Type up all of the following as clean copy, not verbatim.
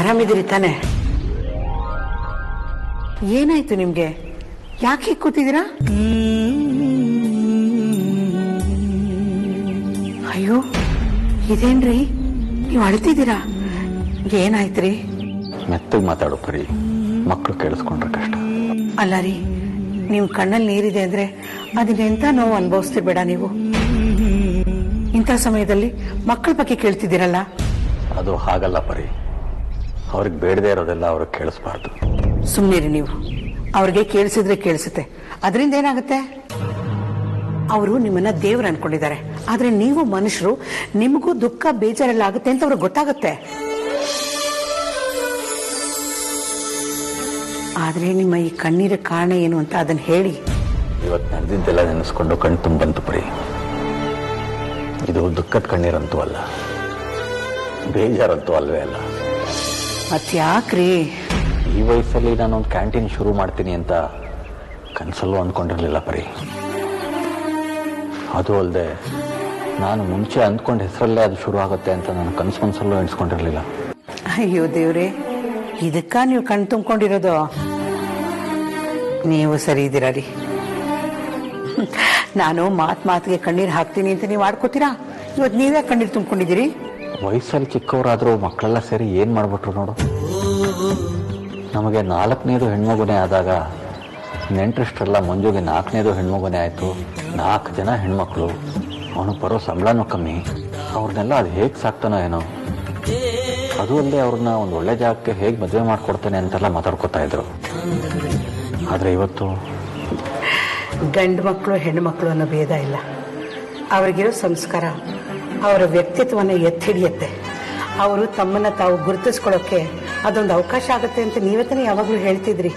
ಆರಾಮಿದ್ದೀರಿ ತಾನೆ? ಏನಾಯ್ತು ನಿಮ್ಗೆ? ಯಾಕೆ ಕೂತಿದ್ದೀರಾ? ಅಯ್ಯೋ ಇದೇನ್ರಿ, ನೀವು ಅಳ್ತಿದ್ದೀರಾ? ಏನಾಯ್ತ್ರಿ? ಮೆತ್ತಗೆ ಮಾತಾಡೋ ಪರಿ, ಮಕ್ಕಳು ಕೇಳಿಸ್ಕೊಂಡ್ರೆ ಕಷ್ಟ. ಅಲ್ಲ ರೀ, ನಿಮ್ ಕಣ್ಣಲ್ಲಿ ನೀರಿದೆ ಅಂದ್ರೆ ಅದನ್ನೆಂತ ನೋವು ಅನುಭವಿಸ್ತಿರ್ಬೇಡ ನೀವು. ಇಂಥ ಸಮಯದಲ್ಲಿ ಮಕ್ಕಳ ಬಗ್ಗೆ ಕೇಳ್ತಿದ್ದೀರಲ್ಲ. ಅದು ಹಾಗಲ್ಲ ಪರಿ, ಅವ್ರಿಗೆ ಬೇಡದೆ ಇರೋದೆಲ್ಲ ಅವ್ರಿಗೆ ಕೇಳಿಸ್ಬಾರ್ದು. ಸುಮ್ಮನಿರಿ ನೀವು. ಅವ್ರಿಗೆ ಕೇಳಿಸಿದ್ರೆ ಕೇಳಿಸುತ್ತೆ, ಅದರಿಂದ ಏನಾಗುತ್ತೆ? ಅವರು ನಿಮ್ಮನ್ನ ದೇವ್ರು ಅನ್ಕೊಂಡಿದ್ದಾರೆ. ಆದ್ರೆ ನೀವು ಮನುಷ್ಯರು, ನಿಮಗೂ ದುಃಖ ಬೇಜಾರೆಲ್ಲ ಆಗುತ್ತೆ ಅಂತ ಅವ್ರಿಗೆ ಗೊತ್ತಾಗುತ್ತೆ. ಆದ್ರೆ ನಿಮ್ಮ ಈ ಕಣ್ಣೀರ ಕಾರಣ ಏನು ಅಂತ ಅದನ್ನ ಹೇಳಿ. ಇವತ್ತು ನಡೆದಿದ್ದೆಲ್ಲ ನೆನೆಸ್ಕೊಂಡು ಕಣ್ ತುಂಬಂತು ಪರಿ. ಇದು ದುಃಖದ ಕಣ್ಣೀರಂತೂ ಅಲ್ಲ, ಬೇಜಾರಂತೂ ಅಲ್ವೇ ಅಲ್ಲ. ಮತ್ಯಾಕ್ರಿ? ಈ ವಯಸ್ಸಲ್ಲಿ ನಾನೊಂದು ಕ್ಯಾಂಟೀನ್ ಶುರು ಮಾಡ್ತೀನಿ ಅಂತ ಕನಸಲ್ಲೂ ಅಂದ್ಕೊಂಡಿರ್ಲಿಲ್ಲ ಪರಿ. ಅದು ಅಲ್ಲದೆ ನಾನು ಮುಂಚೆ ಅಂದ್ಕೊಂಡ ಹೆಸರಲ್ಲೇ ಅದು ಶುರು ಆಗುತ್ತೆ ಅಂತ ನಾನು ಕನಸಲ್ಲೂ ಎಣಿಸ್ಕೊಂಡಿರ್ಲಿಲ್ಲ. ಅಯ್ಯೋ ದೇವ್ರೆ, ಇದಕ್ಕ ನೀವು ಕಣ್ ತುಂಬಿಕೊಂಡಿರೋದು? ನೀವು ಸರಿ ಇದ್ದೀರಾ ರೀ. ನಾನು ಮಾತಿಗೆ ಕಣ್ಣೀರು ಹಾಕ್ತೀನಿ ಅಂತ ನೀವು ಆಡ್ಕೋತೀರಾ? ಇವತ್ತು ನೀವೇ ಕಣ್ಣೀರು ತುಂಬಿಕೊಂಡಿದ್ದೀರಿ. ವಯಸ್ಸಲ್ಲಿ ಚಿಕ್ಕವರಾದರೂ ಮಕ್ಕಳೆಲ್ಲ ಸೇರಿ ಏನ್ ಮಾಡ್ಬಿಟ್ರು ನೋಡು. ನಮಗೆ 4ನೇದು ಹೆಣ್ಮಗುನೇ ಆದಾಗ ನೆಂಟರಿಷ್ಟೆಲ್ಲ ಮಂಜುಗೆ 4ನೇದು ಹೆಣ್ಮಗುನೇ ಆಯ್ತು. 4 ಜನ ಹೆಣ್ಮಕ್ಳು, ಅವನು ಬರೋ ಸಂಬಳನೂ ಕಮ್ಮಿ. ಅವ್ರನ್ನೆಲ್ಲ ಅದು ಹೇಗೆ ಸಾಕ್ತಾನೋ ಏನೋ. ಅದು ಅಲ್ಲದೆ ಅವ್ರನ್ನ ಒಂದು ಒಳ್ಳೆ ಜಾಗಕ್ಕೆ ಹೇಗೆ ಮದುವೆ ಮಾಡ್ಕೊಡ್ತಾನೆ ಅಂತೆಲ್ಲ ಮಾತಾಡ್ಕೊತಾ ಇದ್ರು. ಆದ್ರೆ ಇವತ್ತು ಗಂಡು ಮಕ್ಕಳು ಹೆಣ್ಣು ಮಕ್ಕಳು ಅನ್ನೋ ಭೇದ ಇಲ್ಲ. ಅವ್ರಿಗಿರೋ ಸಂಸ್ಕಾರ ಅವರ ವ್ಯಕ್ತಿತ್ವನ ಎತ್ತಿ ಹಿಡಿಯುತ್ತೆ. ಅವರು ತಮ್ಮನ್ನ ತಾವು ಗುರುತಿಸ್ಕೊಳ್ಳೋಕೆ ಅದೊಂದು ಅವಕಾಶ ಆಗುತ್ತೆ ಅಂತ ನೀವೇ ತಾನೇ ಯಾವಾಗಲೂ ಹೇಳ್ತಿದ್ರಿ.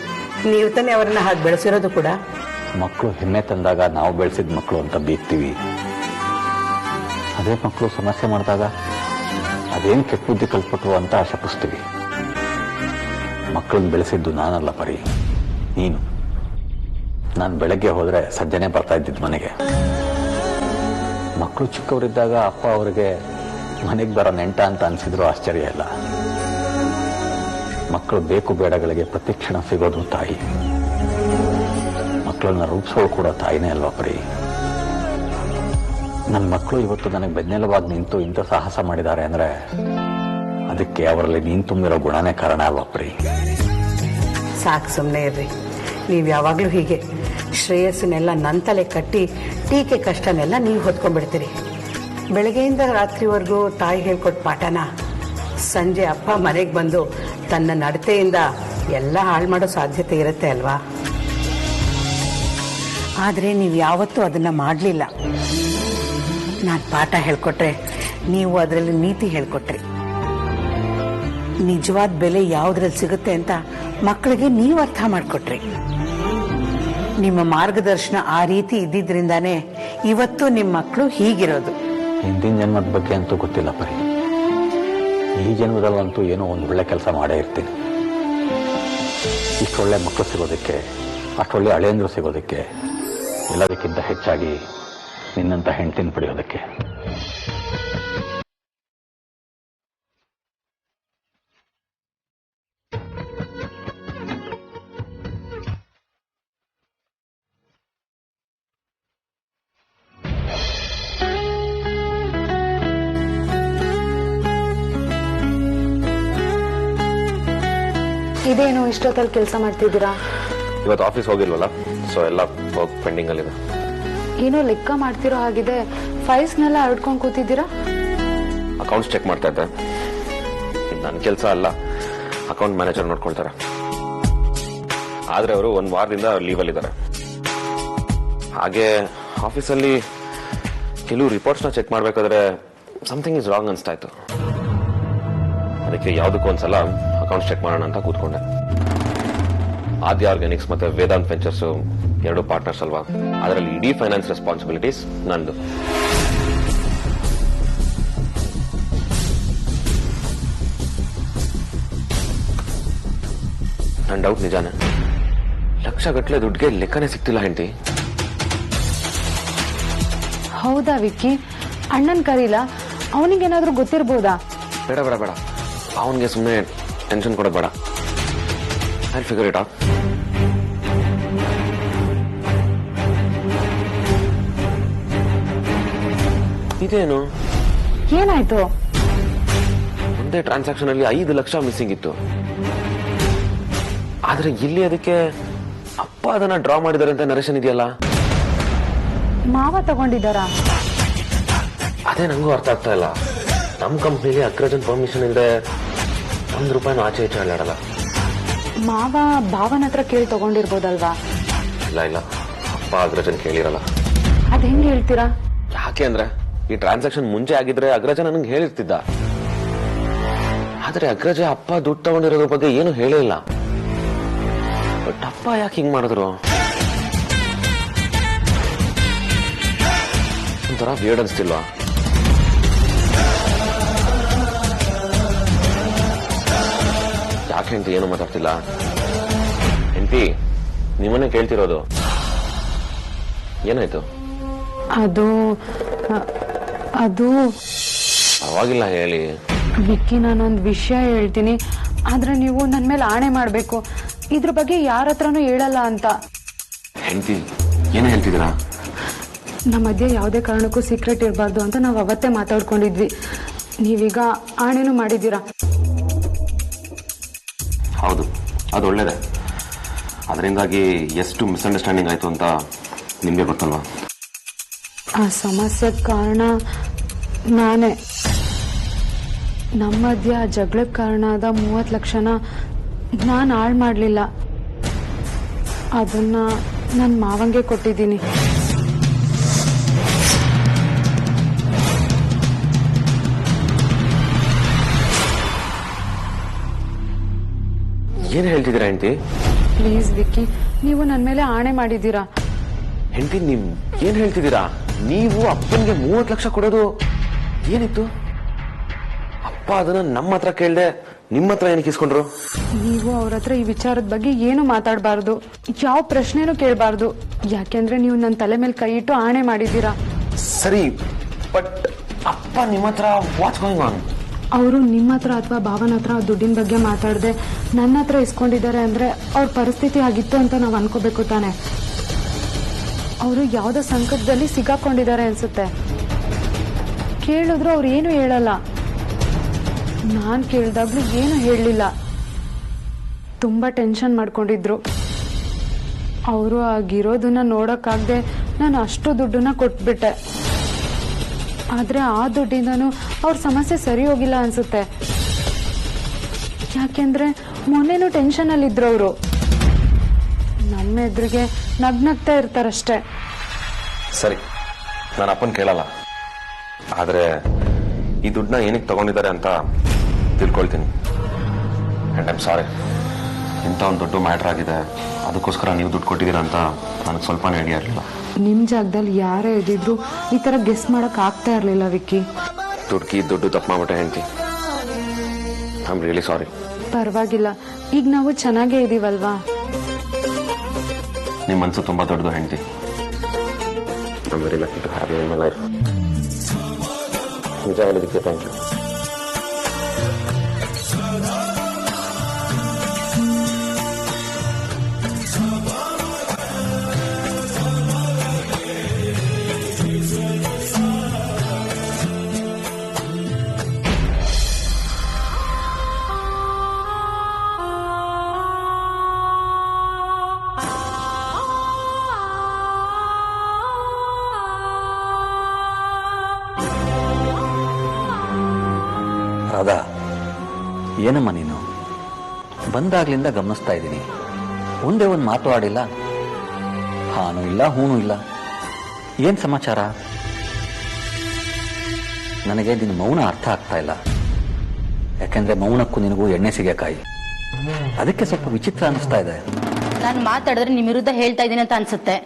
ನೀವು ತಾನೇ ಅವರನ್ನ ಹಾಗೆ ಬೆಳೆಸಿರೋದು ಕೂಡ. ಮಕ್ಕಳು ಹೆಮ್ಮೆ ತಂದಾಗ ನಾವು ಬೆಳೆಸಿದ ಮಕ್ಕಳು ಅಂತ ಬೀಗ್ತೀವಿ. ಅದೇ ಮಕ್ಕಳು ಸಮಸ್ಯೆ ಮಾಡಿದಾಗ ಅದೇನು ಕೆಟ್ಟ ಬುದ್ಧಿ ಕಲ್ಪಟ್ರು ಅಂತ ಶಪಿಸ್ತೀವಿ. ಮಕ್ಕಳನ್ನ ಬೆಳೆಸಿದ್ದು ನಾನಲ್ಲ ಪರಿ, ನೀನು. ನಾನು ಬೆಳಗ್ಗೆ ಹೋದ್ರೆ ಸಜ್ಜನೆ ಬರ್ತಾ ಇದ್ದಿದ್ದು ಮನೆಗೆ. ಮಕ್ಕಳು ಚಿಕ್ಕವರಿದ್ದಾಗ ಅಪ್ಪ ಅವರಿಗೆ ಮನೆಗೆ ಬರೋ ನೆಂಟ ಅಂತ ಅನ್ಸಿದ್ರು ಆಶ್ಚರ್ಯ ಇಲ್ಲ. ಮಕ್ಕಳು ಬೇಕು ಬೇಡಗಳಿಗೆ ಪ್ರತಿಕ್ಷಣ ಸಿಗೋದು ತಾಯಿ. ಮಕ್ಕಳನ್ನ ರೂಪಿಸೋಳು ಕೂಡ ತಾಯಿನೇ ಅಲ್ವಾ ಪರಿ. ನನ್ನ ಮಕ್ಕಳು ಇವತ್ತು ನನಗೆ ಬೆನ್ನೆಲುವಾಗಿ ನಿಂತು ಇಂಥ ಸಾಹಸ ಮಾಡಿದ್ದಾರೆ ಅಂದ್ರೆ ಅದಕ್ಕೆ ಅವರಲ್ಲಿ ನೀನು ತುಂಬಿರೋ ಗುಣನೇ ಕಾರಣ ಅಲ್ವಾ ಪರಿ. ಸಾಕು, ಸುಮ್ಮನೆ ಇರ್ರಿ. ನೀವು ಯಾವಾಗಲೂ ಹೀಗೆ ಶ್ರೇಯಸ್ಸನ್ನೆಲ್ಲ ನನ್ನ ತಲೆ ಕಟ್ಟಿ ಟೀಕೆ ಕಷ್ಟನೆಲ್ಲ ನೀವು ಹೊತ್ಕೊಂಡ್ಬಿಡ್ತೀರಿ. ಬೆಳಗ್ಗೆಯಿಂದ ರಾತ್ರಿವರೆಗೂ ತಾಯಿ ಹೇಳ್ಕೊಟ್ಟು ಪಾಠನ ಸಂಜೆ ಅಪ್ಪ ಮನೆಗೆ ಬಂದು ತನ್ನ ನಡತೆಯಿಂದ ಎಲ್ಲ ಹಾಳು ಮಾಡೋ ಸಾಧ್ಯತೆ ಇರುತ್ತೆ ಅಲ್ವಾ? ಆದರೆ ನೀವು ಯಾವತ್ತೂ ಅದನ್ನು ಮಾಡಲಿಲ್ಲ. ನಾನು ಪಾಠ ಹೇಳ್ಕೊಟ್ರೆ ನೀವು ಅದರಲ್ಲಿ ನೀತಿ ಹೇಳ್ಕೊಟ್ರಿ. ನಿಜವಾದ ಬೆಲೆ ಯಾವುದ್ರಲ್ಲಿ ಸಿಗುತ್ತೆ ಅಂತ ಮಕ್ಕಳಿಗೆ ನೀವು ಅರ್ಥ ಮಾಡಿಕೊಟ್ರಿ. ನಿಮ್ಮ ಮಾರ್ಗದರ್ಶನ ಆ ರೀತಿ ಇದ್ದಿದ್ರಿಂದಾನೇ ಇವತ್ತು ನಿಮ್ಮ ಮಕ್ಕಳು ಹೀಗಿರೋದು. ಹಿಂದಿನ ಜನ್ಮದ ಬಗ್ಗೆ ಅಂತೂ ಗೊತ್ತಿಲ್ಲ ಪರಿ. ಈ ಜನ್ಮದಲ್ಲಂತೂ ಏನೋ ಒಂದು ಒಳ್ಳೆ ಕೆಲಸ ಮಾಡೇ ಇರ್ತೀನಿ. ಇಷ್ಟೊಳ್ಳೆ ಮಕ್ಕಳು ಸಿಗೋದಕ್ಕೆ, ಅಷ್ಟೊಳ್ಳೆ ಹಳೆಯಂದ್ರು ಸಿಗೋದಕ್ಕೆ, ಎಲ್ಲದಕ್ಕಿಂತ ಹೆಚ್ಚಾಗಿ ನಿನ್ನಂತ ಹೆಂಡ್ತಿನ ಪಡೆಯೋದಕ್ಕೆ. ಇದೇನು ಇಷ್ಟೊತ್ತಲ್ಲಿ ಕೆಲಸ ಮಾಡ್ತಿದ್ದೀರಾ? ಇವತ್ತು ಆಫೀಸ್ ಹೋಗಿಲ್ವಲ್ಲ, ಸೊ ಎಲ್ಲ ಪೆಂಡಿಂಗ್ ಅಲ್ಲಿದೆ. ಏನೋ ಲೆಕ್ಕ ಮಾಡ್ತಿರೋ ಹಾಗಿದೆ. ಫೈಲ್ಸ್ನೆಲ್ಲ ಹರಡ್ಕೊಂಡು ಕೂತಿದ್ದೀರಾ? ಅಕೌಂಟ್ಸ್ ಚೆಕ್ ಮಾಡ್ತಾ ಇದ್ದೆ. ಇದು ನನ್ನ ಕೆಲಸ ಅಲ್ಲ, ಅಕೌಂಟ್ ಮ್ಯಾನೇಜರ್ ನೋಡ್ಕೊಳ್ತಾರೆ. ಆದ್ರೆ ಅವರು 1 ವಾರದಿಂದ ಲೀವಲ್ಲಿ ಇದ್ದಾರೆ. ಹಾಗೆ ಆಫೀಸಲ್ಲಿ ಕೆಲವು ರಿಪೋರ್ಟ್ಸ್ನ ಚೆಕ್ ಮಾಡ್ಬೇಕಾದ್ರೆ ಸಮಥಿಂಗ್ ಇಸ್ ರಾಂಗ್ ಅನ್ಸ್ತಾ ಇತ್ತು. ಅದಕ್ಕೆ ಯಾವುದಕ್ಕೂ ಒಂದ್ಸಲ ಅಕೌಂಟ್ಸ್ ಚೆಕ್ ಮಾಡೋಣ ಅಂತ ಕೂತ್ಕೊಂಡೆ. ಆದ್ಯ ಆರ್ಗ್ಯಾನಿಕ್ಸ್ ಮತ್ತೆ ವೇದಾಂತ್ ವೆಂಚರ್ಸ್ 2 ಪಾರ್ಟ್ನರ್ಸ್ ಅಲ್ವಾ, ಅದರಲ್ಲಿ ಇಡೀ ಫೈನಾನ್ಸ್ ರೆಸ್ಪಾನ್ಸಿಬಿಲಿಟೀಸ್ ನಂದು. ನನ್ನ ಡೌಟ್ ನಿಜಾನೇ, ಲಕ್ಷಗಟ್ಟಲೆ ದುಡ್ಡಿಗೆ ಲೆಕ್ಕನೇ ಸಿಗ್ತಿಲ್ಲ ಹೆಂಡತಿ. ಹೌದಾ ವಿಕ್ಕಿ? ಅಣ್ಣನ್ ಕರೀಲ, ಅವನಿಗೇನಾದ್ರೂ ಗೊತ್ತಿರ್ಬೋದಾ? ಬೇಡ ಬೇಡ ಬೇಡ, ಅವನಿಗೆ ಸುಮ್ಮನೆ ಟೆನ್ಷನ್ ಕೊಡೋದು ಬೇಡ. I figure it out. ಇದೇನು ಏನಾಯ್ತು? ಒಂದೇ ಟ್ರಾನ್ಸಾಕ್ಷನ್ ಅಲ್ಲಿ 5 ಲಕ್ಷ ಮಿಸ್ಸಿಂಗ್ ಇತ್ತು. ಆದ್ರೆ ಇಲ್ಲಿ ಅದಕ್ಕೆ ಅಪ್ಪ ಅದನ್ನ ಡ್ರಾ ಮಾಡಿದಾರೆ ಅಂತ ನರೇಶನ್ ಇದೆಯಲ್ಲ. ಮಾವ ತಗೊಂಡಿದ್ದಾರಾ? ಅದೇ ನಂಗೂ ಅರ್ಥ ಆಗ್ತಾ ಇಲ್ಲ. ನಮ್ ಕಂಪ್ನಿಲಿ ಅಗ್ರಜನ್ ಪರ್ಮಿಷನ್ ಇಲ್ಲದೆ ₹1 ಆಚೆ ಈಚೆ ಅಲ್ಲಾಡಲ್ಲ. ಮಾವ ಭಾವನ ಹತ್ರ ಕೇಳಿ ತಗೊಂಡಿರ್ಬೋದಲ್ವಾ? ಇಲ್ಲ, ಅಪ್ಪ ಅಗ್ರಜನ್ ಕೇಳಿರಲ್ಲ. ಅದ್ ಹೆಂಗ್ ಹೇಳ್ತೀರಾ? ಯಾಕೆ ಅಂದ್ರೆ ಈ ಟ್ರಾನ್ಸಾಕ್ಷನ್ ಮುಂಚೆ ಆಗಿದ್ರೆ ಅಗ್ರಜ ನನಗೆ ಹೇಳಿರ್ತಿದ್ದ. ಆದ್ರೆ ಅಗ್ರಜ ಅಪ್ಪ ದುಡ್ಡು ತಗೊಂಡಿರೋದ್ರ ಬಗ್ಗೆ ಏನು ಹೇಳೇ ಇಲ್ಲ. ಬಟ್ ಅಪ್ಪ ಯಾಕೆ ಹಿಂಗ್ ಮಾಡಿದ್ರು? ಒಂಥರ ವಿಯರ್ಡ್ ಅನ್ಸ್ತಿಲ್ವಾ? ಯಾಕೆ ಅಂತ ಏನು ಮಾತಾಡ್ತಿಲ್ಲ? ಹೆಂಡತಿ, ನಿಮ್ಮನ್ನೇ ಕೇಳ್ತಿರೋದು. ಏನಾಯ್ತು? ಅದು ಅವಾಗಿಲ್ಲ ಹೇಳಿ. ವಿಕ್ಕಿ, ನಾನೊಂದು ವಿಷಯ ಹೇಳ್ತೀನಿ, ಆದ್ರೆ ನೀವು ನನ್ ಮೇಲೆ ಆಣೆ ಮಾಡ್ಬೇಕು. ಇದ್ರ ಬಗ್ಗೆ ಯಾರ ಹತ್ರನೂ ಹೇಳಲ್ಲ ಅಂತ. ಹೆಂಡತಿ, ಏನು ಹೇಳ್ತಿದ್ದೀರಾ? ನಮ್ಮ ಮಧ್ಯೆ ಯಾವುದೇ ಕಾರಣಕ್ಕೂ ಸೀಕ್ರೆಟ್ ಇರಬಾರ್ದು ಅಂತ ನಾವು ಅವತ್ತೇ ಮಾತಾಡ್ಕೊಂಡಿದ್ವಿ. ನೀವೀಗ ಆಣೆನೂ ಮಾಡಿದ್ದೀರಾ. ಹೌದು, ಅದು ಒಳ್ಳೇದೆ. ಅದರಿಂದಾಗಿ ಎಷ್ಟು ಮಿಸ್ಅಂಡರ್ಸ್ಟ್ಯಾಂಡಿಂಗ್ ಆಯ್ತು ಅಂತ ನಿಮ್ಗೆ ಗೊತ್ತಲ್ವಾ? ಆ ಸಮಸ್ಯೆಗೆ ಕಾರಣ ನಾನೇ. ನಮ್ಮ ಮಧ್ಯ ಜಗಳಕ್ಕೆ ಕಾರಣ ಆದ 30 ಲಕ್ಷನ ನಾನು ಹಾಳು ಮಾಡಲಿಲ್ಲ. ಅದನ್ನ ನನ್ನ ಮಾವಂಗೆ ಕೊಟ್ಟಿದ್ದೀನಿ. ಏನು ಹೇಳ್ತಿದ್ದೀರಾ ಹೆಂಡತಿ? ಪ್ಲೀಸ್ ವಿಕ್ಕಿ, ನೀವು ನನ್ನ ಮೇಲೆ ಆಣೆ ಮಾಡಿದ್ದೀರಾ. ಹೆಂಡತಿ, ನೀವ್ ಏನ್ ಹೇಳ್ತಿದ್ದೀರಾ? ನೀವು ಅಪ್ಪನಿಗೆ 30 ಲಕ್ಷ ಕೊಡೋದು ಏನಿತ್ತು? ಅಪ್ಪ ಅದನ್ನ ನಮ್ಮ ಹತ್ರ ಕೇಳ್ದೆ ನಿಮ್ಮ ಹತ್ರ ಏನಕ್ಕೆ ಇಸ್ಕೊಂಡ್ರು? ನೀವು ಅವ್ರ ಹತ್ರ ಈ ವಿಚಾರದ ಬಗ್ಗೆ ಏನು ಮಾತಾಡಬಾರ್ದು, ಯಾವ ಪ್ರಶ್ನೆನೂ ಕೇಳಬಾರ್ದು. ಯಾಕೆಂದ್ರೆ ನೀವು ನನ್ನ ತಲೆ ಮೇಲೆ ಕೈ ಇಟ್ಟು ಆಣೆ ಮಾಡಿದ್ದೀರಾ. ಸರಿ, ಬಟ್ ಅಪ್ಪ ನಿಮ್ಮ ಹತ್ರ ವಾಟ್ಸ್ ಗೋಯಿಂಗ್ ಆನ್? ಅವರು ನಿಮ್ಮ ಹತ್ರ ಅಥವಾ ಭಾವನ ಹತ್ರ ದುಡ್ಡಿನ ಬಗ್ಗೆ ಮಾತಾಡದೆ ನನ್ನ ಹತ್ರ ಇಸ್ಕೊಂಡಿದ್ದಾರೆ ಅಂದ್ರೆ ಅವ್ರ ಪರಿಸ್ಥಿತಿ ಆಗಿತ್ತು ಅಂತ ನಾವು ಅನ್ಕೋಬೇಕು ತಾನೆ. ಅವರು ಯಾವುದೋ ಸಂಕಟದಲ್ಲಿ ಸಿಗಾಕೊಂಡಿದ್ದಾರೆ ಅನ್ಸುತ್ತೆ. ಕೇಳಿದ್ರು ಅವ್ರು ಏನು ಹೇಳಲ್ಲ. ನಾನು ಕೇಳಿದಾಗ್ಲೂ ಏನು ಹೇಳಲಿಲ್ಲ. ತುಂಬಾ ಟೆನ್ಷನ್ ಮಾಡ್ಕೊಂಡಿದ್ರು. ಅವರು ಆಗಿರೋದನ್ನ ನೋಡಕ್ಕಾಗದೆ ನಾನು ಅಷ್ಟು ದುಡ್ಡನ್ನ ಕೊಟ್ಬಿಟ್ಟೆ. ಆದ್ರೆ ಆ ದುಡ್ಡಿಂದನೂ ಅವ್ರ ಸಮಸ್ಯೆ ಸರಿ ಹೋಗಿಲ್ಲ ಅನ್ಸುತ್ತೆ. ಯಾಕೆಂದ್ರೆ ಮೊನ್ನೆನೂ ಟೆನ್ಷನ್ ಅಲ್ಲಿ ಇದ್ರು ಅವರು. ನಮ್ಮ ಎದುರಿಗೆ ನಗ್ನಗ್ತಾ ಇರ್ತಾರಷ್ಟೇ. ಸರಿ, ನಾನು ಅಪ್ಪನ್ ಕೇಳಲ್ಲ. ಆದ್ರೆ ಈ ದುಡ್ಡನ್ನ ಏನಕ್ಕೆ ತಗೊಂಡಿದ್ದಾರೆ ಅಂತ ತಿಳ್ಕೊಳ್ತೀನಿ. And I'm sorry. ಇಂಥ ಒಂದು ದೊಡ್ಡ ಮ್ಯಾಟ್ರ್ ಆಗಿದೆ, ಅದಕ್ಕೋಸ್ಕರ ನೀವು ದುಡ್ಡು ಕೊಟ್ಟಿದ್ದೀರಾ ಅಂತ ನನಗೆ ಸ್ವಲ್ಪನೇ ಐಡಿಯಾ ಇರಲಿಲ್ಲ. ನಿಮ್ ಜಾಗದಲ್ಲಿ ಯಾರೇ ಇದ್ದಿದ್ರು ಈ ತರ ಗೆಸ್ ಮಾಡಕ್ ಆಗ್ತಾ ಇರ್ಲಿಲ್ಲ ವಿಕ್ಕಿ. ದುಡ್ಡು ತಪ್ಪು ಮಾಡ್ಬಿಟ್ಟೆ ಹೆಂಡತಿ. I am really sorry. ಪರವಾಗಿಲ್ಲ, ಈಗ ನಾವು ಚೆನ್ನಾಗೇ ಇದೀವಲ್ವಾ? ನಿಮ್ಮ ಮನಸ್ಸು ತುಂಬಾ ದೊಡ್ಡದು ಹೆಂಡತಿ. I am very lucky to have you in my life. ನಿಜ ಹೇಳೋದಕ್ಕೆ ಥ್ಯಾಂಕ್ ಯು. ರಾಧಾ, ಏನಮ್ಮ ನೀನು? ಬಂದಾಗ್ಲಿಂದ ಗಮನಿಸ್ತಾ ಇದ್ದೀನಿ, ಒಂದೇ ಒಂದು ಮಾತು ಆಡಿಲ್ಲ. ಹಾನೂ ಇಲ್ಲ, ಹೂನೂ ಇಲ್ಲ. ಏನ್ ಸಮಾಚಾರ? ನನಗೆ ನಿನ್ನ ಮೌನ ಅರ್ಥ ಆಗ್ತಾ ಇಲ್ಲ. ಯಾಕೆಂದ್ರೆ ಮೌನಕ್ಕೂ ನಿನಗೂ ಎಣ್ಣೆ ಸಿಗಕಾಯಿ. ಅದಕ್ಕೆ ಸ್ವಲ್ಪ ವಿಚಿತ್ರ ಅನಿಸ್ತಾ ಇದೆ. ನಾನು ಮಾತಾಡಿದ್ರೆ ನಿಮ್ ವಿರುದ್ಧ ಹೇಳ್ತಾ ಇದ್ದೀನಿ ಅಂತ ಅನ್ಸುತ್ತೆ,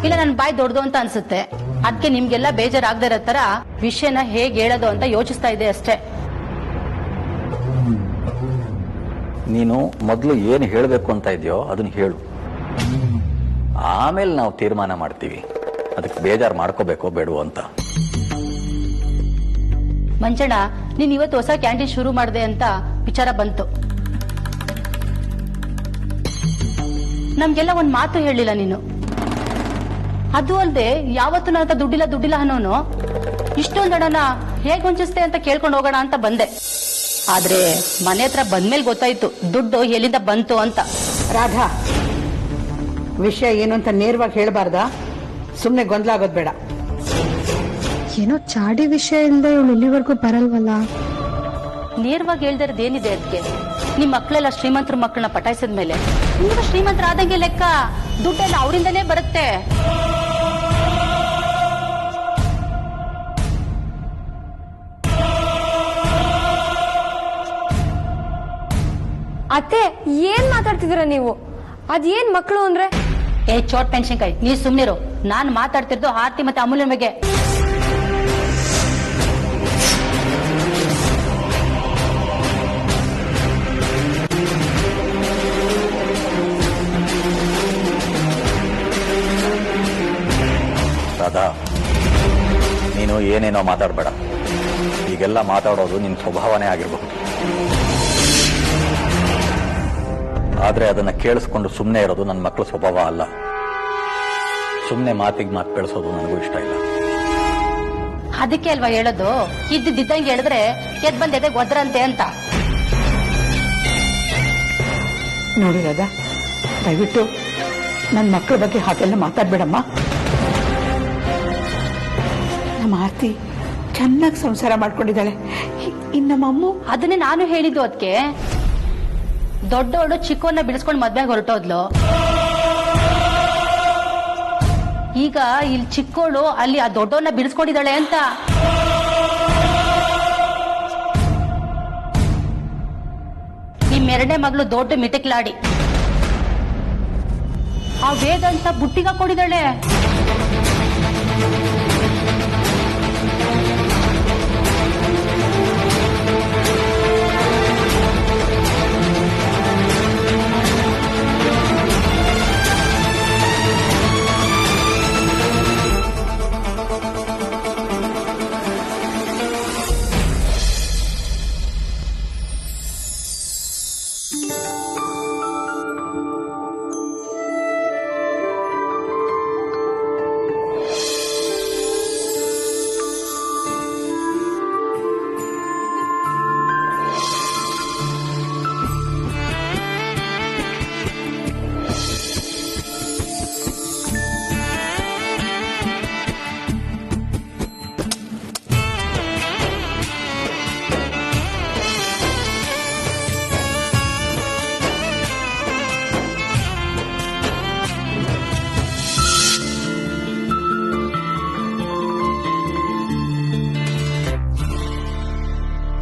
ಇಲ್ಲ ನನ್ನ ಬಾಯಿ ದೊಡ್ಡದು ಅಂತ ಅನ್ಸುತ್ತೆ. ಅದಕ್ಕೆ ನಿಮ್ಗೆಲ್ಲ ಬೇಜಾರಾಗದೇ ಇರೋ ತರ ವಿಷಯನ ಹೇಗೆ ಹೇಳೋದು ಅಂತ ಯೋಚಿಸ್ತಾ ಇದೆ ಅಷ್ಟೇ. ನೀನು ಮೊದಲು ಏನು ಹೇಳಬೇಕು ಅಂತ ಇದೆಯೋ ಅದನ್ನ ಹೇಳು, ಆಮೇಲೆ ನಾವು ತೀರ್ಮಾನ ಮಾಡ್ತೀವಿ ಅದಕ್ಕೆ ಬೇಜಾರು ಮಾಡ್ಕೋಬೇಕೋ ಬೇಡವೋ ಅಂತ. ಮಂಜಣ್ಣ, ನೀನ್ ಇವತ್ತು ಹೊಸ ಕ್ಯಾಂಟೀನ್ ಶುರು ಮಾಡಿದೆ ಅಂತ ವಿಚಾರ ಬಂತು. ನಮ್ಗೆಲ್ಲ ಒಂದ್ ಮಾತು ಹೇಳಿಲ್ಲ ನೀನು. ಅದು ಅಲ್ದೆ ಯಾವತ್ತು ನನ್ನ ಹತ್ರ ದುಡ್ಡಿಲ್ಲ ಅನ್ನೋನು ಇಷ್ಟೊಂದು ಹಣನ ಹೇಗ್ ಹೊಂಚಿಸ್ತೆ ಅಂತ ಕೇಳ್ಕೊಂಡು ಹೋಗೋಣ ಅಂತ ಬಂದೆ. ಆದ್ರೆ ಮನೆ ಹತ್ರ ಬಂದ್ಮೇಲೆ ಗೊತ್ತಾಯ್ತು ದುಡ್ಡು ಎಲ್ಲಿಂದ ಬಂತು ಅಂತ. ರಾಧಾ, ವಿಷಯ ಏನು ಅಂತ ನೇರವಾಗಿ ಹೇಳ್ಬಾರ್ದಾ? ಸುಮ್ನೆ ಗೊಂದಲ ಆಗೋದ್ ಬೇಡ. ಏನೋ ಚಾಡಿ ವಿಷಯ ಇಲ್ಲದೆ ಇವಳು ಇಲ್ಲಿವರೆಗೂ ಬರಲ್ವಲ್ಲ. ನೇರವಾಗಿ ಹೇಳ್ದಿರೋದೇನಿದೆ ಅದಕ್ಕೆ? ನಿಮ್ ಮಕ್ಕಳೆಲ್ಲ ಶ್ರೀಮಂತರ ಮಕ್ಕಳನ್ನ ಪಟಾಯಿಸಿದ ಮೇಲೆ ನೀವು ಶ್ರೀಮಂತರಾದಂಗೆ ಲೆಕ್ಕ. ದುಡ್ಡೆಲ್ಲ ಅವರಿಂದನೇ ಬರುತ್ತೆ. ಅತ್ತೆ, ಏನ್ ಮಾತಾಡ್ತಿದ್ದೀರ ನೀವು? ಅದೇನ್ ಮಕ್ಕಳು ಅಂದ್ರೆ? ಚೋಟ್ ಮೆಣಸಿನ್ಕಾಯಿ, ನೀ ಸುಮ್ನಿರು. ನಾನ್ ಮಾತಾಡ್ತಿರೋದು ಆರ್ತಿ ಮತ್ತೆ ಅಮೂಲ್ಯನ ಬಗ್ಗೆ. ರಾಧಾ, ನೀನು ಏನೇನೋ ಮಾತಾಡಬೇಡ. ಈಗೆಲ್ಲ ಮಾತಾಡೋದು ನಿನ್ನ ಸ್ವಭಾವನೇ ಆಗಿರಬಹುದು. ಆದ್ರೆ ಅದನ್ನ ಕೇಳಿಸ್ಕೊಂಡು ಸುಮ್ಮನೆ ಇರೋದು ನನ್ನ ಮಕ್ಕಳ ಸ್ವಭಾವ ಅಲ್ಲ. ಸುಮ್ಮನೆ ಮಾತಿಗೆ ಮಾತು ಬೆಳೆಸೋದು ನನಗೂ ಇಷ್ಟ ಇಲ್ಲ. ಅದಕ್ಕೆ ಅಲ್ವಾ ಹೇಳೋದು, ಇದ್ದಿದ್ದಂಗೆ ಹೇಳಿದ್ರೆ ಎದ್ ಬಂದಿದೆ ಗೊದ್ರಂತೆ ಅಂತ. ನೋಡಿ ರಾಧಾ, ದಯವಿಟ್ಟು ನನ್ನ ಮಕ್ಕಳ ಬಗ್ಗೆ ಹಾಗೆಲ್ಲ ಮಾತಾಡ್ಬೇಡಮ್ಮ. ನಮ್ಮ ಆರ್ತಿ ಚೆನ್ನಾಗಿ ಸಂಸಾರ ಮಾಡ್ಕೊಂಡಿದ್ದಾಳೆ. ಇನ್ನಮ್ಮ ಅಮ್ಮು ಅದನ್ನೇ ನಾನು ಹೇಳಿದ್ದು. ಅದಕ್ಕೆ ದೊಡ್ಡವಳು ಚಿಕ್ಕವನ್ನ ಬಿಡಿಸ್ಕೊಂಡು ಮದ್ವೆಗೆ ಹೊರಟೋದ್ಲು. ಈಗ ಇಲ್ಲಿ ಚಿಕ್ಕವಳು ಅಲ್ಲಿ ಆ ದೊಡ್ಡವನ್ನ ಬಿಡಿಸ್ಕೊಂಡಿದ್ದಾಳೆ ಅಂತ. ನಿಮ್ಮೆರಡನೇ ಮಗಳು ದೊಡ್ಡ ಮಿಟಕ್ಲಾಡಿ ಆ ವೇದ ಅಂತ ಬುಟ್ಟಿಗ ಕೊಡಿದಾಳೆ.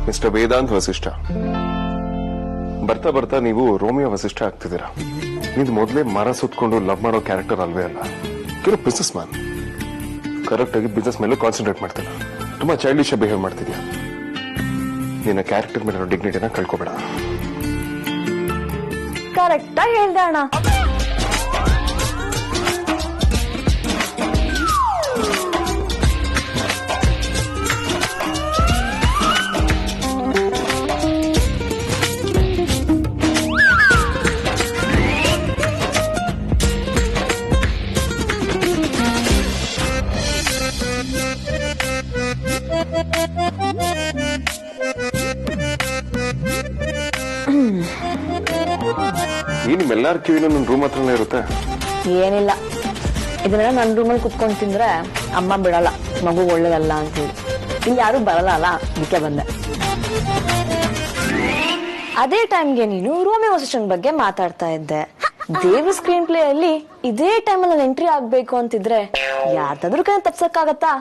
ಮಿಸ್ಟರ್ ವೇದಾಂತ್ ವಸಿಷ್ಠ, ಬರ್ತಾ ಬರ್ತಾ ನೀವು ರೋಮಿಯೋ ವಸಿಷ್ಠ ಆಗ್ತಿದ್ದೀರಾ. ನಿಂದು ಮೊದಲೇ ಮರ ಸುತ್ಕೊಂಡು ಲವ್ ಮಾಡೋ ಕ್ಯಾರೆಕ್ಟರ್ ಅಲ್ವೇ ಅಲ್ಲ. ಕೆಲವು ಬಿಸ್ನೆಸ್ ಮ್ಯಾನ್ ಕರೆಕ್ಟ್ ಆಗಿ ಬಿಸ್ನೆಸ್ ಮೇಲೂ ಕಾನ್ಸಂಟ್ರೇಟ್ ಮಾಡ್ತಿಲ್ಲ. ತುಂಬಾ ಚೈಲ್ಡಿಶ್ ಬಿಹೇವ್ ಮಾಡ್ತಿದ್ಯಾ. ನಿನ್ನ ಕ್ಯಾರೆಕ್ಟರ್ ಮೇಲೆ ಡಿಗ್ನಿಟಿನ ಕಳ್ಕೊಬೇಡ. ಕರೆಕ್ಟ್ ಆಗಿ ಹೇಳ್ದೆ ಅಣ್ಣ. ಈ ನಿಮ್ಮೆಲ್ಲಾರ ಕಿವಿನೂ ನನ್ನ ರೂಮ್ ಹತ್ರನೇ ಇರುತ್ತೆ. ಏನಿಲ್ಲ, ಇದನ್ನೆಲ್ಲ ನನ್ನ ರೂಮಲ್ಲಿ ಕುತ್ಕೊಂಡು ತಿಂದ್ರೆ ಅಮ್ಮ ಬಿಡಲ್ಲ, ಮಗು ಒಳ್ಳೇದಲ್ಲ ಅಂತೇಳಿ. ಇಲ್ಲಿ ಯಾರು ಬರಲ್ಲ ಅಲ್ಲ, ಅದಕ್ಕೆ ಬಂದೆ. ಅದೇ ಟೈಮ್ಗೆ ನೀನು ರೋಮಿಯೋ ವಸಿಷ್ಠನ್ ಬಗ್ಗೆ ಮಾತಾಡ್ತಾ ಇದ್ದೆ. ದೇವ್ರ ಸ್ಕ್ರೀನ್ ಪ್ಲೇ ಅಲ್ಲಿ ಇದೇ ಟೈಮಲ್ಲಿ ನಾನು ಎಂಟ್ರಿ ಆಗ್ಬೇಕು ಅಂತಿದ್ರೆ ಯಾರ್ದಾದ್ರೂ ಕೈ ತಪ್ಸಕ್ಕಾಗತ್ತಾ?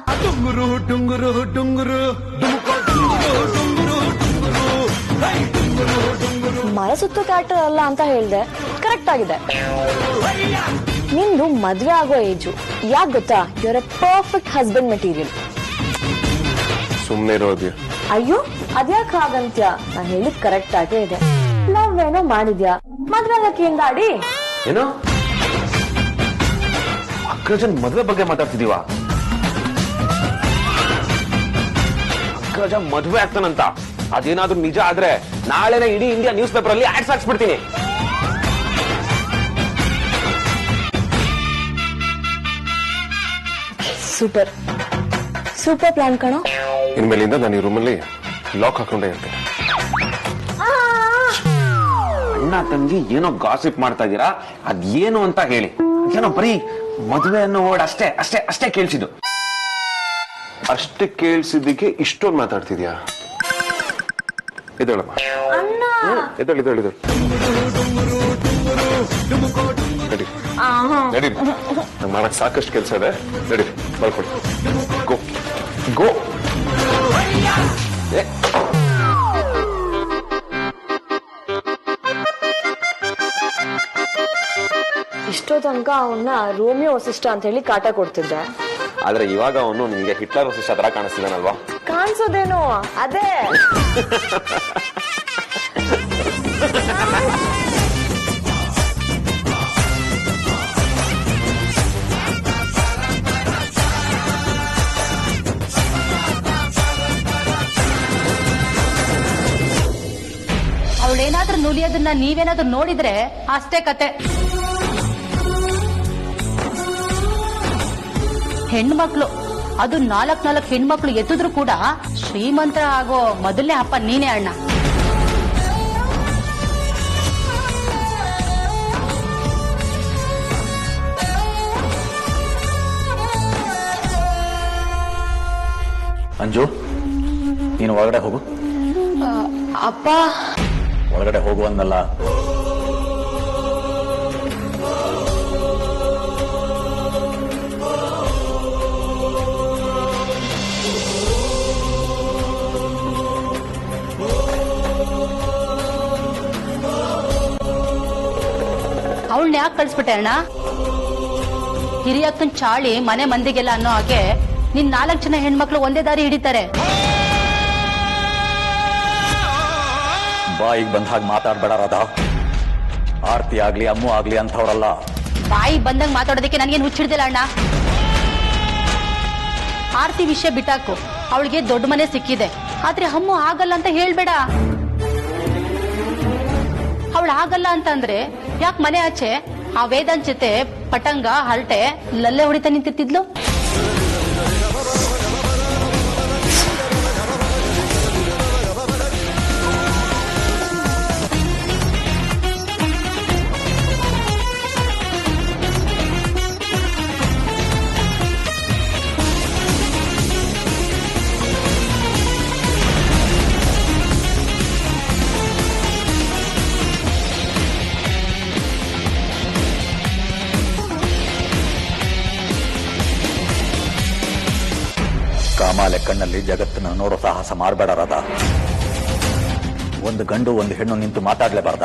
ಮರ ಸುತ್ತು ಕ್ಯಾರೆಕ್ಟರ್ ಅಲ್ಲ ಅಂತ ಹೇಳ್ದೆ, ಕರೆಕ್ಟ್ ಆಗಿದೆ. ನಿಂದು ಮದ್ವೆ ಆಗೋ ಏಜು. ಯಾಕೆ ಗೊತ್ತಾ? You are a perfect husband material. ಸುಮ್ಮನೆ ಇರೋದ್ಯಾ? ಅಯ್ಯೋ, ಅದ್ಯಾಕೆ ಹಾಗಂತ್ಯ? ನಾನು ಹೇಳಿದ್ ಕರೆಕ್ಟ್ ಆಗೇ ಇದೆ. ಲವ್ ಏನೋ ಮಾಡಿದ್ಯಾ, ಮದ್ವೆ ಆಗಕ್ಕೆ ಹೆಂಗಾಡಿ? ಏನೋ ಅಗ್ರಜನ್ ಮದುವೆ ಬಗ್ಗೆ ಮಾತಾಡ್ತಿದೀವ? ಪಂಕಜ ಮದುವೆ ಆಗ್ತಾನಂತ. ಅದೇನಾದ್ರೂ ನಿಜ ಆದ್ರೆ ನಾಳೆನೇ ಇಡೀ ಇಂಡಿಯಾ ನ್ಯೂಸ್ ಪೇಪರ್ ಅಲ್ಲಿ ಆಡ್ಸ್ ಹಾಕ್ಸ್ಬಿಡ್ತೀನಿ. ಸೂಪರ್ ಸೂಪರ್ ಪ್ಲಾನ್ ಕಣೋ. ಇನ್ಮೇಲಿಂದ ನಾನು ಈ ರೂಮಲ್ಲಿ ಲಾಕ್ ಹಾಕೊಂಡೇ ಇರ್ತೇನೆ. ಅಣ್ಣ ತಂಗಿ ಏನೋ ಗಾಸಿಪ್ ಮಾಡ್ತಾ ಇದೀರಾ, ಅದೇನು ಅಂತ ಹೇಳಿ. ಏನೋ ಬರೀ ಮದುವೆ ಅನ್ನೋ ವರ್ಡ್ ಅಷ್ಟೇ ಅಷ್ಟೇ ಅಷ್ಟೇ ಕೇಳಿಸಿದ್ದು. ಅಷ್ಟೇ ಕೇಳಿಸಿದ್ದಕ್ಕೆ ಇಷ್ಟೊಂದು ಮಾತಾಡ್ತಿದ್ಯಾ? ಎದ್ದೇಳಮ್ಮ, ಎದ್ದೇಳು ಎದ್ದೇಳು ಎದ್ದೇಳು. ನಡಿ ನಡಿ, ನಂಗೆ ಮಾಡಕ್ ಸಾಕಷ್ಟು ಕೆಲಸ ಇದೆ. ನಡಿ ಬರ್ಕೊಡಿ. ಗೋ ಗೋ. ಇಷ್ಟೋ ತನಕ ಅವನ್ನ ರೋಮಿಯೋ ವಸಿಷ್ಠ ಅಂತ ಹೇಳಿ ಕಾಟ ಕೊಡ್ತಿದ್ದೆ. ಆದ್ರೆ ಇವಾಗ ಅವನು ನಿಮ್ಗೆ ಹಿಟ್ಲರ್ ವಸಿಷ್ಠ ತರ ಕಾಣಿಸ್ತಿದ್ದಾನಲ್ವಾ? ಕಾಣಿಸೋದೇನು ಅದೇ. ಅವಳೇನಾದ್ರೂ ನುಲಿಯೋದನ್ನ ನೀವೇನಾದ್ರೂ ನೋಡಿದ್ರೆ ಅಷ್ಟೇ ಕತೆ. ಹೆಣ್ಮಕ್ಳು, ಅದು 4 ಹೆಣ್ಮಕ್ಳು ಎತ್ತಿದ್ರು ಕೂಡ ಶ್ರೀಮಂತ ಆಗೋ ಮೊದಲನೇ ಅಪ್ಪ ನೀನೇ ಅಣ್ಣ. ಅಂಜು, ನೀನು ಒಳಗಡೆ ಹೋಗು. ಅಪ್ಪ ಒಳಗಡೆ ಹೋಗುವಂದಲ್ಲ. ಅವಳನ್ನ ಯಾಕೆ ಕಳಿಸ್ಬಿಟ್ಟೆ ಅಣ್ಣ? ಹಿರಿಯಕ್ಕನ್ ಚಾಳಿ ಮನೆ ಮಂದಿಗೆಲ್ಲ ಅನ್ನೋ ಹಾಗೆ ನಿನ್ 4 ಜನ ಹೆಣ್ಮಕ್ಳು ಒಂದೇ ದಾರಿ ಹಿಡಿತಾರೆ. ಬಾಯಿಗೆ ಬಂದ ಹಾಗೆ ಮಾತಾಡ್ಬೇಡ ರಾಧಾ. ಆರ್ತಿ ಆಗ್ಲಿ ಅಮ್ಮು ಆಗ್ಲಿ ಅಂತವ್ರಲ್ಲ. ಬಾಯಿ ಬಂದಂಗ್ ಮಾತಾಡೋದಕ್ಕೆ ನನ್ಗೇನು ಹುಚ್ಚಿಡ್ದಿಲ್ಲ ಅಣ್ಣ. ಆರ್ತಿ ವಿಷಯ ಬಿಟ್ಟಾಕು, ಅವಳಿಗೆ ದೊಡ್ಡ ಮನೆ ಸಿಕ್ಕಿದೆ. ಆದ್ರೆ ಅಮ್ಮು ಆಗಲ್ಲ ಅಂತ ಹೇಳ್ಬೇಡ. ಅವಳು ಆಗಲ್ಲ ಅಂತ ಅಂದ್ರೆ ಯಾಕೆ ಮನೆ ಆಚೆ ಆ ವೇದಾಂತ್ ಜೊತೆ ಪಟಂಗ ಹರಟೆ ಲಲ್ಲೆ ಹೊಡಿತಾ ನಿಂತಿರ್ತಿದ್ಲು? ಕಾಮಾಲೆ ಕಣ್ಣಲ್ಲಿ ಜಗತ್ತನ್ನು ನೋಡೋ ಸಾಹಸ ಮಾಡಬೇಡ ರಾಧಾ. ಒಂದು ಗಂಡು ಒಂದು ಹೆಣ್ಣು ನಿಂತು ಮಾತಾಡ್ಲೇಬಾರ್ದ?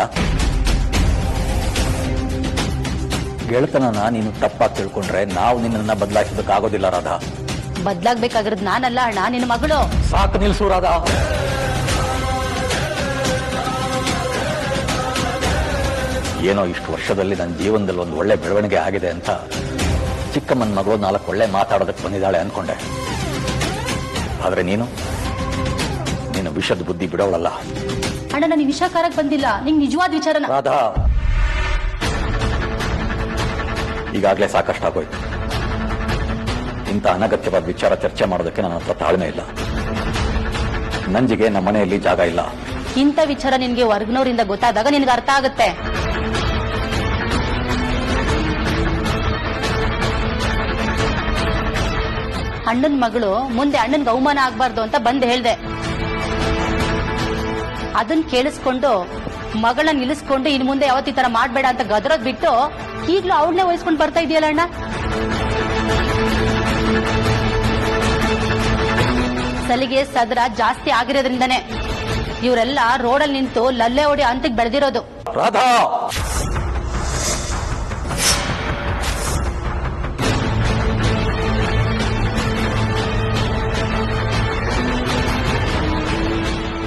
ಗೆಳತನನ ನೀನು ತಪ್ಪಾಗಿ ತಿಳ್ಕೊಂಡ್ರೆ ನಾವು ನಿನ್ನನ್ನ ಬದಲಾಯಿಸೋದಕ್ಕಾಗೋದಿಲ್ಲ ರಾಧಾ. ಬದ್ಲಾಗ್ಬೇಕಾಗಿರೋದು ನಾನಲ್ಲ ಅಣ್ಣ, ನಿನ್ನ ಮಗಳು. ಸಾಕು ನಿಲ್ಸು ರಾಧಾ. ಏನೋ ಇಷ್ಟು ವರ್ಷದಲ್ಲಿ ನನ್ನ ಜೀವನದಲ್ಲಿ ಒಂದು ಒಳ್ಳೆ ಬೆಳವಣಿಗೆ ಆಗಿದೆ ಅಂತ ಚಿಕ್ಕಮ್ಮನ ಮಗಳು 4 ಒಳ್ಳೆ ಮಾತಾಡೋದಕ್ಕೆ ಬಂದಿದ್ದಾಳೆ ಅನ್ಕೊಂಡೆ. ಆದ್ರೆ ನೀನು ವಿಷದ ಬುದ್ಧಿ ಬಿಡೋಳಲ್ಲ. ಅಣ್ಣ, ನಾನು ವಿಷಕಾರಕ್ಕೆ ಬಂದಿಲ್ಲ, ನಿಂಗೆ ನಿಜವಾದ ವಿಚಾರನ. ರಾಧಾ, ಈಗಾಗಲೇ ಸಾಕಷ್ಟಾಗೋಯ್ತು. ಇಂಥ ಅನಗತ್ಯವಾದ ವಿಚಾರ ಚರ್ಚೆ ಮಾಡೋದಕ್ಕೆ ನನ್ನ ಹತ್ರ ತಾಳ್ಮೆ ಇಲ್ಲ. ನಂಜಿಗೆ ನಮ್ಮ ಮನೆಯಲ್ಲಿ ಜಾಗ ಇಲ್ಲ. ಇಂಥ ವಿಚಾರ ನಿನ್ಗೆ ವರ್ಗನವರಿಂದ ಗೊತ್ತಾದಾಗ ನಿನ್ಗೆ ಅರ್ಥ ಆಗುತ್ತೆ. ಅಣ್ಣನ ಮಗಳು ಮುಂದೆ ಅಣ್ಣನ್ಗೆ ಅವಮಾನ ಆಗ್ಬಾರ್ದು ಅಂತ ಬಂದು ಹೇಳ್ದೆ. ಅದನ್ನ ಕೇಳಿಸ್ಕೊಂಡು ಮಗಳನ್ನ ನಿಲ್ಲಿಸ್ಕೊಂಡು ಇನ್ ಮುಂದೆ ಯಾವತ್ತಿ ತರ ಮಾಡ್ಬೇಡ ಅಂತ ಗದರೋದ್ ಬಿಟ್ಟು ಈಗ್ಲೂ ಅವಳನ್ನೇ ವಹಿಸ್ಕೊಂಡು ಬರ್ತಾ ಇದೆಯಲ್ಲ ಅಣ್ಣ. ಸಲಿಗೆ ಸದರ ಜಾಸ್ತಿ ಆಗಿರೋದ್ರಿಂದನೇ ಇವರೆಲ್ಲ ರೋಡಲ್ಲಿ ನಿಂತು ಲಲ್ಲೆ ಹೊಡಿ ಅಂತಿಗೆ ಬೆಳೆದಿರೋದು. ರಾಧಾ,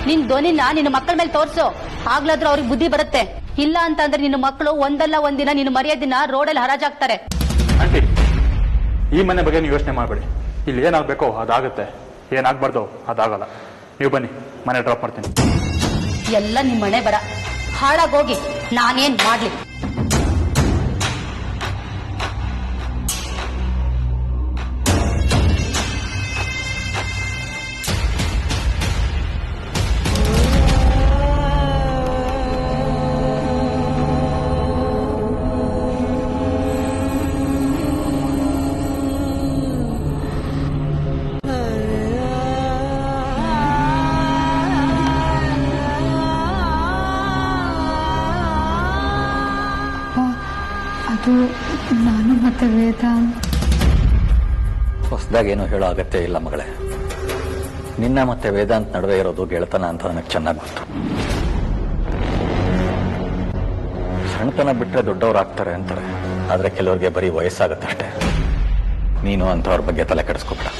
ನಿನ್ ಧ್ವನಿನ ನಿನ್ನ ಮಕ್ಕಳ ಮೇಲೆ ತೋರ್ಸು, ಆಗ್ಲಾದ್ರೂ ಅವ್ರಿಗೆ ಬುದ್ಧಿ ಬರುತ್ತೆ. ಇಲ್ಲ ಅಂತ ಅಂದ್ರೆ ನಿನ್ನ ಮಕ್ಕಳು ಒಂದಲ್ಲ ಒಂದಿನ ನಿನ್ನ ಮರ್ಯಾದಿನ ರೋಡಲ್ಲಿ ಹರಾಜಾಗ್ತಾರೆ. ಆಂಟಿ, ಈ ಮನೆ ಬಗ್ಗೆ ನೀವು ಯೋಚನೆ ಮಾಡಬೇಡಿ. ಇಲ್ಲಿ ಏನಾಗಬೇಕೋ ಅದಾಗುತ್ತೆ, ಏನಾಗಬಾರ್ದು ಅದಾಗಲ್ಲ. ನೀವು ಬನ್ನಿ, ಮನೆ ಡ್ರಾಪ್ ಮಾಡ್ತೀನಿ. ಎಲ್ಲ ನಿಮ್ಮ ಮನೆ ಬರ ಹಾಳಾಗೋಗಿ ನಾನೇನ್ ಮಾಡ್ಲಿ? ಅದು ನಾನು ಮತ್ತೆ ವೇದಾಂತ್. ಹೊಸದಾಗೇನು ಹೇಳೋ ಅಗತ್ಯ ಇಲ್ಲ ಮಗಳೇ. ನಿನ್ನ ಮತ್ತೆ ವೇದಾಂತ್ ನಡುವೆ ಇರೋದು ಗೆಳತನ ಅಂತ ನನಗೆ ಚೆನ್ನಾಗಿ ಗೊತ್ತು. ಸಣ್ಣತನ ಬಿಟ್ಟರೆ ದೊಡ್ಡವರಾಗ್ತಾರೆ ಅಂತಾರೆ, ಆದರೆ ಕೆಲವ್ರಿಗೆ ಬರೀ ವಯಸ್ಸಾಗತ್ತಷ್ಟೇ. ನೀನು ಅಂಥವ್ರ ಬಗ್ಗೆ ತಲೆ ಕೆಡಿಸ್ಕೊಬೇಡ.